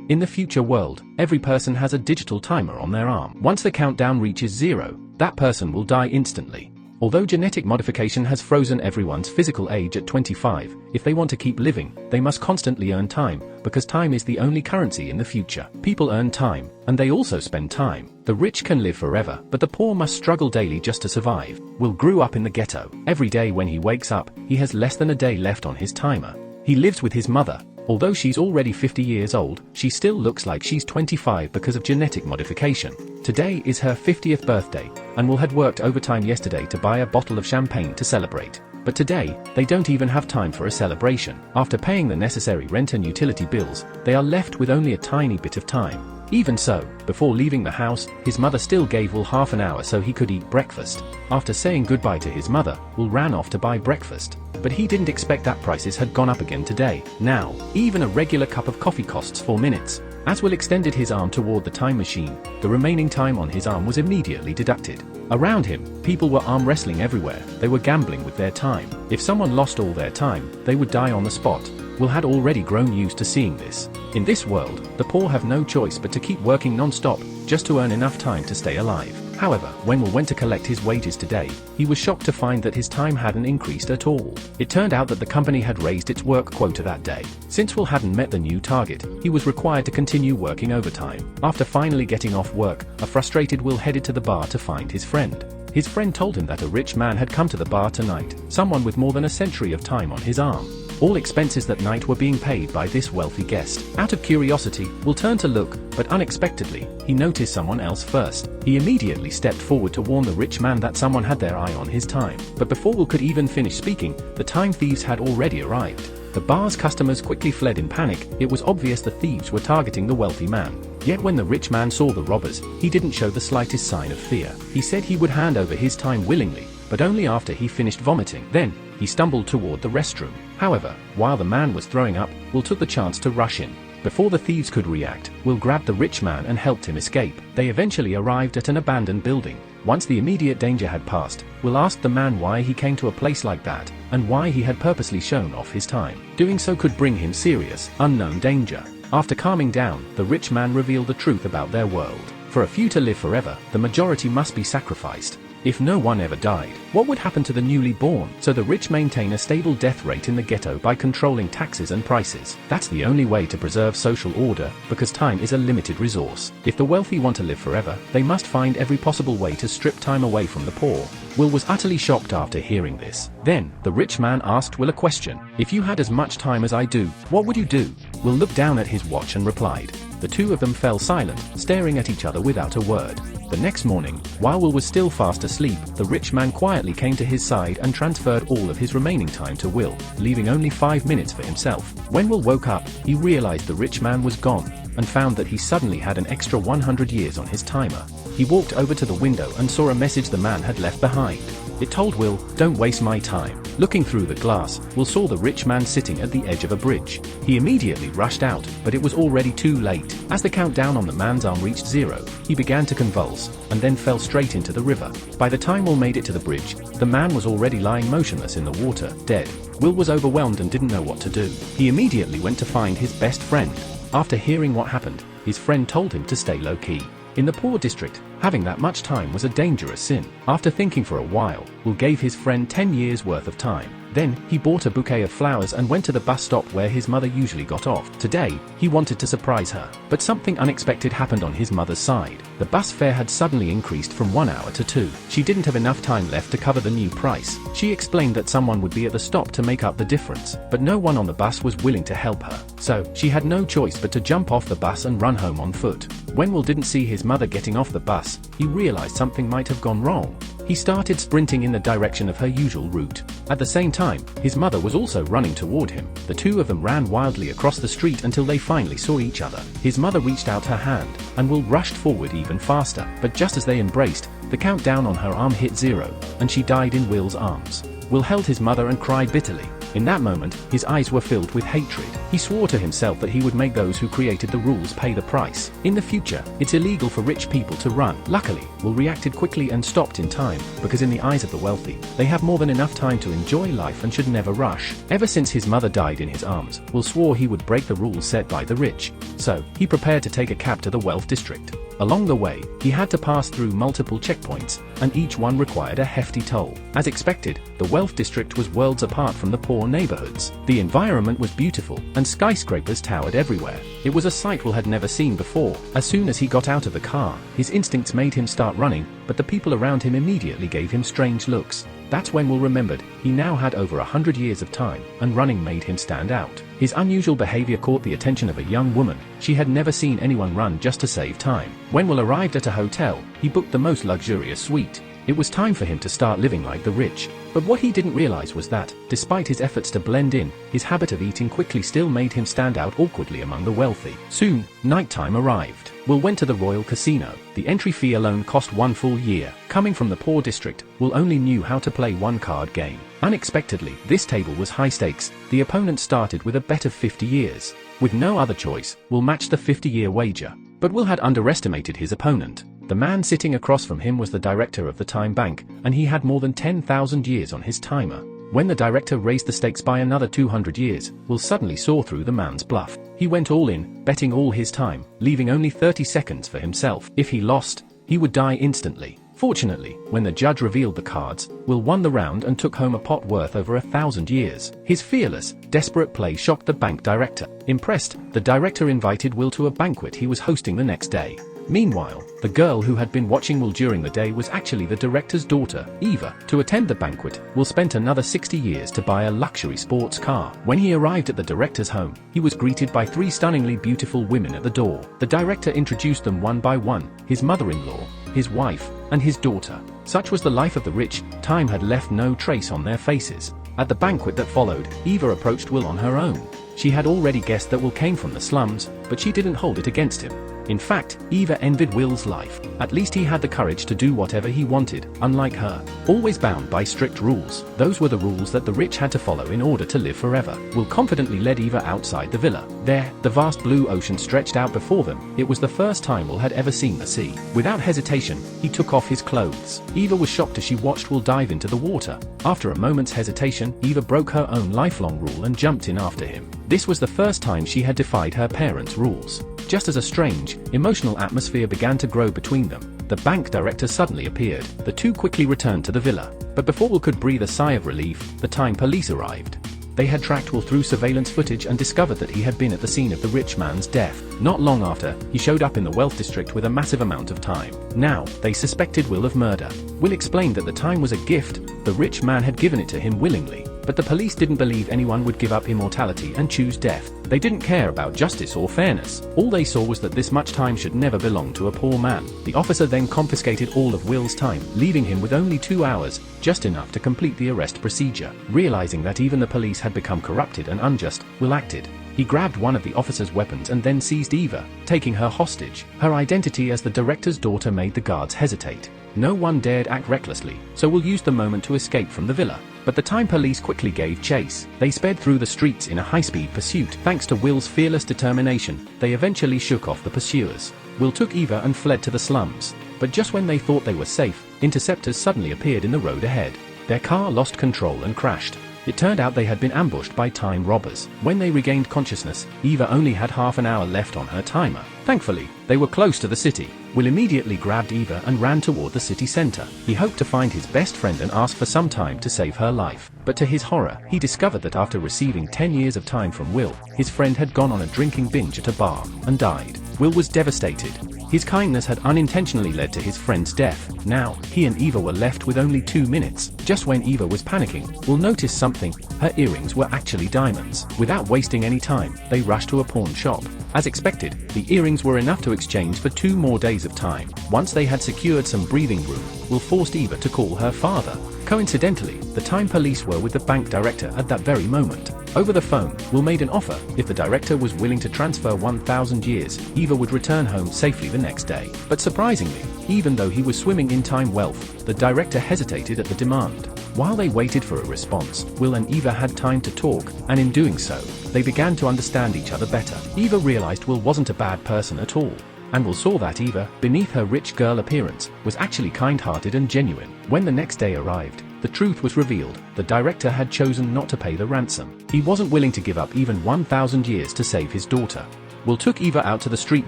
In the future world, every person has a digital timer on their arm. Once the countdown reaches 0, that person will die instantly. Although genetic modification has frozen everyone's physical age at 25, if they want to keep living, they must constantly earn time, because time is the only currency in the future. People earn time, and they also spend time. The rich can live forever, but the poor must struggle daily just to survive. Will grew up in the ghetto. Every day when he wakes up, he has less than a day left on his timer. He lives with his mother. Although she's already 50 years old, she still looks like she's 25 because of genetic modification. Today is her 50th birthday, and Will had worked overtime yesterday to buy a bottle of champagne to celebrate. But today, they don't even have time for a celebration. After paying the necessary rent and utility bills, they are left with only a tiny bit of time. Even so, before leaving the house, his mother still gave Will half an hour so he could eat breakfast. After saying goodbye to his mother, Will ran off to buy breakfast. But he didn't expect that prices had gone up again today. Now, even a regular cup of coffee costs 4 minutes. As Will extended his arm toward the time machine, the remaining time on his arm was immediately deducted. Around him, people were arm wrestling everywhere. They were gambling with their time. If someone lost all their time, they would die on the spot. Will had already grown used to seeing this. In this world, the poor have no choice but to keep working non-stop, just to earn enough time to stay alive. However, when Will went to collect his wages today, he was shocked to find that his time hadn't increased at all. It turned out that the company had raised its work quota that day. Since Will hadn't met the new target, he was required to continue working overtime. After finally getting off work, a frustrated Will headed to the bar to find his friend. His friend told him that a rich man had come to the bar tonight, someone with more than a century of time on his arm. All expenses that night were being paid by this wealthy guest. Out of curiosity, Will turned to look, but unexpectedly, he noticed someone else first. He immediately stepped forward to warn the rich man that someone had their eye on his time. But before Will could even finish speaking, the time thieves had already arrived. The bar's customers quickly fled in panic. It was obvious the thieves were targeting the wealthy man. Yet when the rich man saw the robbers, he didn't show the slightest sign of fear. He said he would hand over his time willingly, but only after he finished vomiting. Then, he stumbled toward the restroom. However, while the man was throwing up, Will took the chance to rush in. Before the thieves could react, Will grabbed the rich man and helped him escape. They eventually arrived at an abandoned building. Once the immediate danger had passed, Will asked the man why he came to a place like that, and why he had purposely shown off his time. Doing so could bring him serious, unknown danger. After calming down, the rich man revealed the truth about their world. For a few to live forever, the majority must be sacrificed. If no one ever died, what would happen to the newly born? So the rich maintain a stable death rate in the ghetto by controlling taxes and prices. That's the only way to preserve social order, because time is a limited resource. If the wealthy want to live forever, they must find every possible way to strip time away from the poor. Will was utterly shocked after hearing this. Then, the rich man asked Will a question. If you had as much time as I do, what would you do? Will looked down at his watch and replied. The two of them fell silent, staring at each other without a word. The next morning, while Will was still fast asleep, the rich man quietly came to his side and transferred all of his remaining time to Will, leaving only 5 minutes for himself. When Will woke up, he realized the rich man was gone, and found that he suddenly had an extra 100 years on his timer. He walked over to the window and saw a message the man had left behind. It told Will, "Don't waste my time." Looking through the glass, Will saw the rich man sitting at the edge of a bridge. He immediately rushed out, but it was already too late. As the countdown on the man's arm reached 0, he began to convulse, and then fell straight into the river. By the time Will made it to the bridge, the man was already lying motionless in the water, dead. Will was overwhelmed and didn't know what to do. He immediately went to find his best friend. After hearing what happened, his friend told him to stay low-key. In the poor district, having that much time was a dangerous sin. After thinking for a while, Will gave his friend 10 years worth of time. Then, he bought a bouquet of flowers and went to the bus stop where his mother usually got off. Today, he wanted to surprise her, but something unexpected happened on his mother's side. The bus fare had suddenly increased from 1 hour to 2. She didn't have enough time left to cover the new price. She explained that someone would be at the stop to make up the difference, but no one on the bus was willing to help her. So, she had no choice but to jump off the bus and run home on foot. When Will didn't see his mother getting off the bus, he realized something might have gone wrong. He started sprinting in the direction of her usual route. At the same time, his mother was also running toward him. The two of them ran wildly across the street until they finally saw each other. His mother reached out her hand, and Will rushed forward even faster. But just as they embraced, the countdown on her arm hit 0, and she died in Will's arms. Will held his mother and cried bitterly. In that moment, his eyes were filled with hatred. He swore to himself that he would make those who created the rules pay the price. In the future, it's illegal for rich people to run. Luckily, Will reacted quickly and stopped in time, because in the eyes of the wealthy, they have more than enough time to enjoy life and should never rush. Ever since his mother died in his arms, Will swore he would break the rules set by the rich. So, he prepared to take a cab to the wealth district. Along the way, he had to pass through multiple checkpoints, and each one required a hefty toll. As expected, the wealth district was worlds apart from the poor neighborhoods. The environment was beautiful, and skyscrapers towered everywhere. It was a sight Will had never seen before. As soon as he got out of the car, his instincts made him start running, but the people around him immediately gave him strange looks. That's when Will remembered he now had over 100 years of time, and running made him stand out. His unusual behavior caught the attention of a young woman. She had never seen anyone run just to save time. When Will arrived at a hotel, he booked the most luxurious suite. It was time for him to start living like the rich. But what he didn't realize was that, despite his efforts to blend in, his habit of eating quickly still made him stand out awkwardly among the wealthy. Soon, nighttime arrived. Will went to the Royal Casino. The entry fee alone cost 1 full year. Coming from the poor district, Will only knew how to play one card game. Unexpectedly, this table was high stakes. The opponent started with a bet of 50 years. With no other choice, Will matched the 50-year wager. But Will had underestimated his opponent. The man sitting across from him was the director of the time bank, and he had more than 10,000 years on his timer. When the director raised the stakes by another 200 years, Will suddenly saw through the man's bluff. He went all in, betting all his time, leaving only 30 seconds for himself. If he lost, he would die instantly. Fortunately, when the judge revealed the cards, Will won the round and took home a pot worth over 1,000 years. His fearless, desperate play shocked the bank director. Impressed, the director invited Will to a banquet he was hosting the next day. Meanwhile, the girl who had been watching Will during the day was actually the director's daughter, Eva. To attend the banquet, Will spent another 60 years to buy a luxury sports car. When he arrived at the director's home, he was greeted by 3 stunningly beautiful women at the door. The director introduced them one by one: his mother-in-law, his wife, and his daughter. Such was the life of the rich, time had left no trace on their faces. At the banquet that followed, Eva approached Will on her own. She had already guessed that Will came from the slums, but she didn't hold it against him. In fact, Eva envied Will's life. At least he had the courage to do whatever he wanted, unlike her. Always bound by strict rules. Those were the rules that the rich had to follow in order to live forever. Will confidently led Eva outside the villa. There, the vast blue ocean stretched out before them. It was the first time Will had ever seen the sea. Without hesitation, he took off his clothes. Eva was shocked as she watched Will dive into the water. After a moment's hesitation, Eva broke her own lifelong rule and jumped in after him. This was the first time she had defied her parents' rules. Just as a strange, emotional atmosphere began to grow between them, the bank director suddenly appeared. The two quickly returned to the villa. But before Will could breathe a sigh of relief, the time police arrived. They had tracked Will through surveillance footage and discovered that he had been at the scene of the rich man's death. Not long after, he showed up in the wealth district with a massive amount of time. Now, they suspected Will of murder. Will explained that the time was a gift. The rich man had given it to him willingly. But the police didn't believe anyone would give up immortality and choose death. They didn't care about justice or fairness. All they saw was that this much time should never belong to a poor man. The officer then confiscated all of Will's time, leaving him with only 2 hours, just enough to complete the arrest procedure. Realizing that even the police had become corrupted and unjust, Will acted. He grabbed one of the officer's weapons and then seized Eva, taking her hostage. Her identity as the director's daughter made the guards hesitate. No one dared act recklessly, so Will used the moment to escape from the villa. But the time police quickly gave chase. They sped through the streets in a high-speed pursuit. Thanks to Will's fearless determination, they eventually shook off the pursuers. Will took Eva and fled to the slums. But just when they thought they were safe, interceptors suddenly appeared in the road ahead. Their car lost control and crashed. It turned out they had been ambushed by time robbers. When they regained consciousness, Eva only had half an hour left on her timer. Thankfully, they were close to the city. Will immediately grabbed Eva and ran toward the city center. He hoped to find his best friend and ask for some time to save her life. But to his horror, he discovered that after receiving 10 years of time from Will, his friend had gone on a drinking binge at a bar and died. Will was devastated. His kindness had unintentionally led to his friend's death. Now, he and Eva were left with only 2 minutes. Just when Eva was panicking, Will noticed something. Her earrings were actually diamonds. Without wasting any time, they rushed to a pawn shop. As expected, the earrings were enough to exchange for 2 more days of time. Once they had secured some breathing room, Will forced Eva to call her father. Coincidentally, the time police were with the bank director at that very moment. Over the phone, Will made an offer. If the director was willing to transfer 1,000 years, Eva would return home safely the next day. But surprisingly, even though he was swimming in time wealth, the director hesitated at the demand. While they waited for a response, Will and Eva had time to talk, and in doing so, they began to understand each other better. Eva realized Will wasn't a bad person at all, and Will saw that Eva, beneath her rich girl appearance, was actually kind-hearted and genuine. When the next day arrived, the truth was revealed. The director had chosen not to pay the ransom. He wasn't willing to give up even 1,000 years to save his daughter. Will took Eva out to the street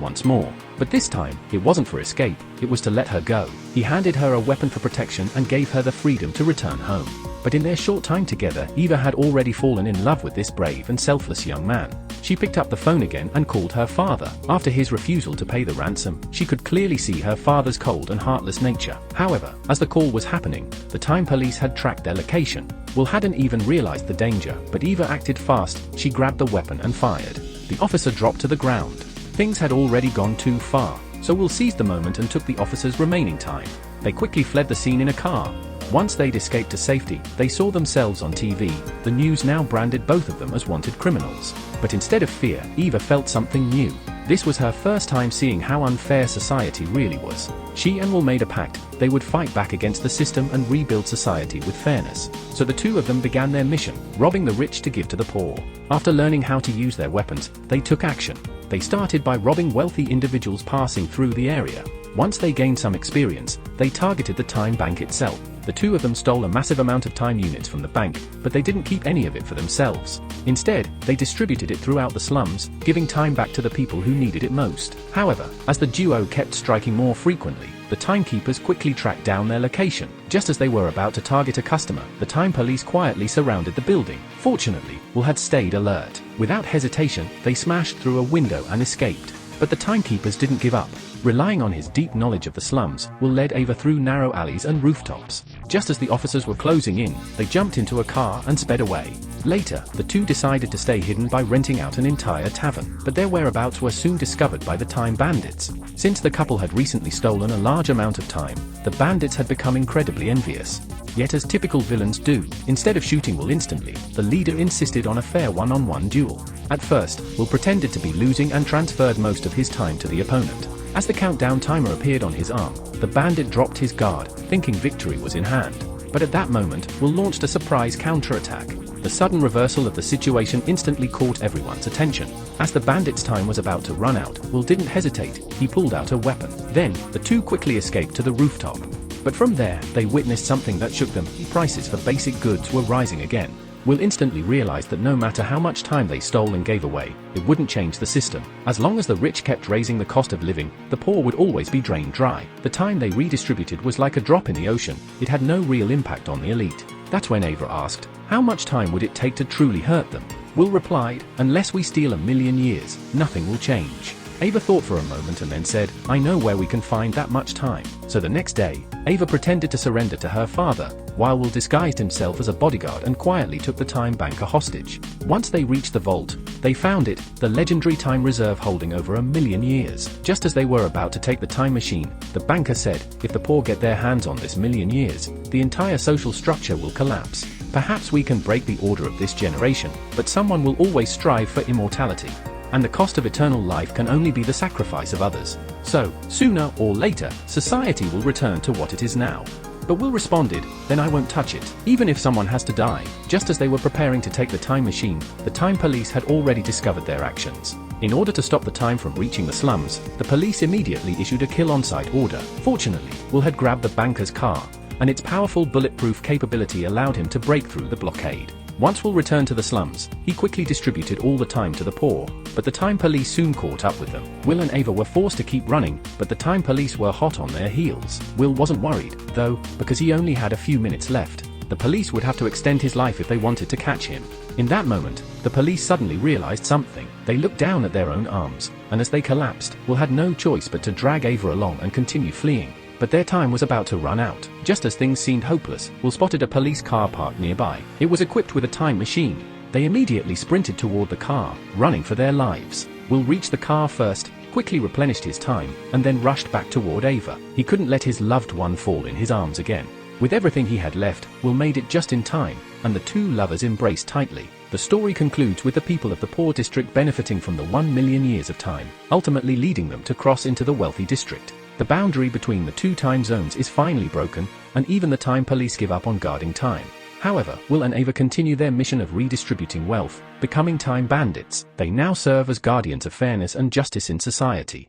once more, but this time, it wasn't for escape, it was to let her go. He handed her a weapon for protection and gave her the freedom to return home. But in their short time together, Eva had already fallen in love with this brave and selfless young man. She picked up the phone again and called her father. After his refusal to pay the ransom, she could clearly see her father's cold and heartless nature. However, as the call was happening, the time police had tracked their location. Will hadn't even realized the danger, but Eva acted fast. She grabbed the weapon and fired. The officer dropped to the ground. Things had already gone too far, so Will seized the moment and took the officer's remaining time. They quickly fled the scene in a car. Once they'd escaped to safety, they saw themselves on TV. The news now branded both of them as wanted criminals. But instead of fear, Eva felt something new. This was her first time seeing how unfair society really was. She and Will made a pact. They would fight back against the system and rebuild society with fairness. So the two of them began their mission, robbing the rich to give to the poor. After learning how to use their weapons, they took action. They started by robbing wealthy individuals passing through the area. Once they gained some experience, they targeted the time bank itself. The two of them stole a massive amount of time units from the bank, but they didn't keep any of it for themselves. Instead, they distributed it throughout the slums, giving time back to the people who needed it most. However, as the duo kept striking more frequently, the timekeepers quickly tracked down their location. Just as they were about to target a customer, the time police quietly surrounded the building. Fortunately, Will had stayed alert. Without hesitation, they smashed through a window and escaped. But the timekeepers didn't give up. Relying on his deep knowledge of the slums, Will led Eva through narrow alleys and rooftops. Just as the officers were closing in, they jumped into a car and sped away. Later, the two decided to stay hidden by renting out an entire tavern, but their whereabouts were soon discovered by the time bandits. Since the couple had recently stolen a large amount of time, the bandits had become incredibly envious. Yet as typical villains do, instead of shooting Will instantly, the leader insisted on a fair one-on-one duel. At first, Will pretended to be losing and transferred most of his time to the opponent. As the countdown timer appeared on his arm, the bandit dropped his guard, thinking victory was in hand. But at that moment, Will launched a surprise counterattack. The sudden reversal of the situation instantly caught everyone's attention. As the bandit's time was about to run out, Will didn't hesitate. He pulled out a weapon. Then, the two quickly escaped to the rooftop. But from there, they witnessed something that shook them. Prices for basic goods were rising again. Will instantly realized that no matter how much time they stole and gave away, it wouldn't change the system. As long as the rich kept raising the cost of living, the poor would always be drained dry. The time they redistributed was like a drop in the ocean. It had no real impact on the elite. That's when Ava asked, how much time would it take to truly hurt them? Will replied, unless we steal 1,000,000 years, nothing will change. Ava thought for a moment and then said, I know where we can find that much time. So the next day, Ava pretended to surrender to her father, while Will disguised himself as a bodyguard and quietly took the time banker hostage. Once they reached the vault, they found it, the legendary time reserve holding over 1,000,000 years. Just as they were about to take the time machine, the banker said, if the poor get their hands on this 1,000,000 years, the entire social structure will collapse. Perhaps we can break the order of this generation, but someone will always strive for immortality. And the cost of eternal life can only be the sacrifice of others. So, sooner or later, society will return to what it is now. But Will responded, then I won't touch it, even if someone has to die. Just as they were preparing to take the time machine, the time police had already discovered their actions. In order to stop the time from reaching the slums, the police immediately issued a kill-on-sight order. Fortunately, Will had grabbed the banker's car, and its powerful bulletproof capability allowed him to break through the blockade. Once Will returned to the slums, he quickly distributed all the time to the poor, but the time police soon caught up with them. Will and Ava were forced to keep running, but the time police were hot on their heels. Will wasn't worried, though, because he only had a few minutes left. The police would have to extend his life if they wanted to catch him. In that moment, the police suddenly realized something. They looked down at their own arms, and as they collapsed, Will had no choice but to drag Ava along and continue fleeing. But their time was about to run out. Just as things seemed hopeless, Will spotted a police car parked nearby. It was equipped with a time machine. They immediately sprinted toward the car, running for their lives. Will reached the car first, quickly replenished his time, and then rushed back toward Ava. He couldn't let his loved one fall in his arms again. With everything he had left, Will made it just in time, and the two lovers embraced tightly. The story concludes with the people of the poor district benefiting from the 1,000,000 years of time, ultimately leading them to cross into the wealthy district. The boundary between the two time zones is finally broken, and even the time police give up on guarding time. However, Will and Ava continue their mission of redistributing wealth, becoming time bandits. They now serve as guardians of fairness and justice in society.